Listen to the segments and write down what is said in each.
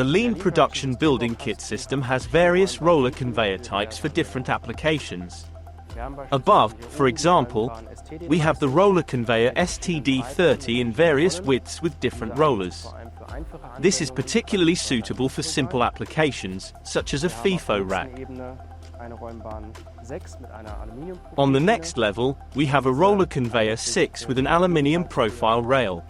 The lean production building kit system has various roller conveyor types for different applications. Above, for example, we have the roller conveyor D30 in various widths with different rollers. This is particularly suitable for simple applications, such as a FIFO rack. On the next level, we have a roller conveyor 6 with an aluminium profile rail.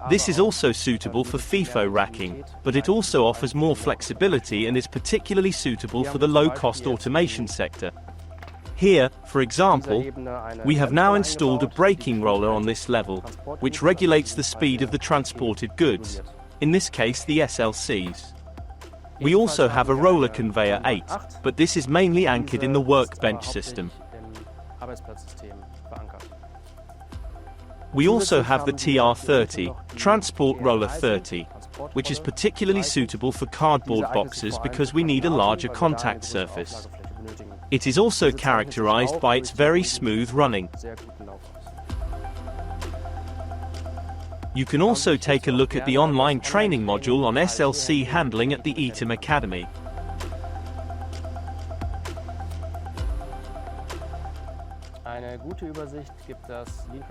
This is also suitable for FIFO racking, but it also offers more flexibility and is particularly suitable for the low-cost automation sector. Here, for example, we have now installed a braking roller on this level, which regulates the speed of the transported goods, in this case the SLCs. We also have a roller conveyor 8, but this is mainly anchored in the workbench system. We also have the TR30, Transport Roller 30, which is particularly suitable for cardboard boxes because we need a larger contact surface. It is also characterized by its very smooth running. You can also take a look at the online training module on SLC handling at the ETIM Academy.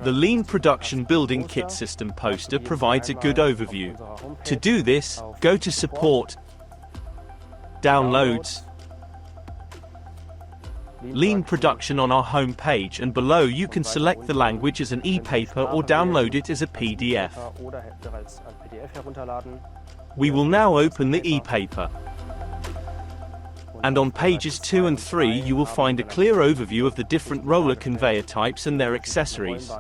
The Lean Production Building Kit System poster provides a good overview. To do this, go to Support, Downloads, Lean Production on our home page, and below you can select the language as an e-paper or download it as a PDF. We will now open the e-paper. And on pages 2 and 3 you will find a clear overview of the different roller conveyor types and their accessories.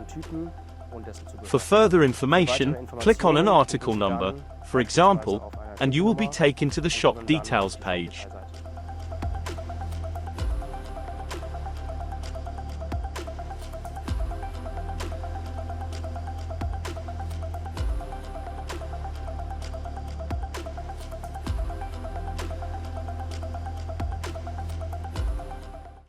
For further information, click on an article number, for example, and you will be taken to the shop details page.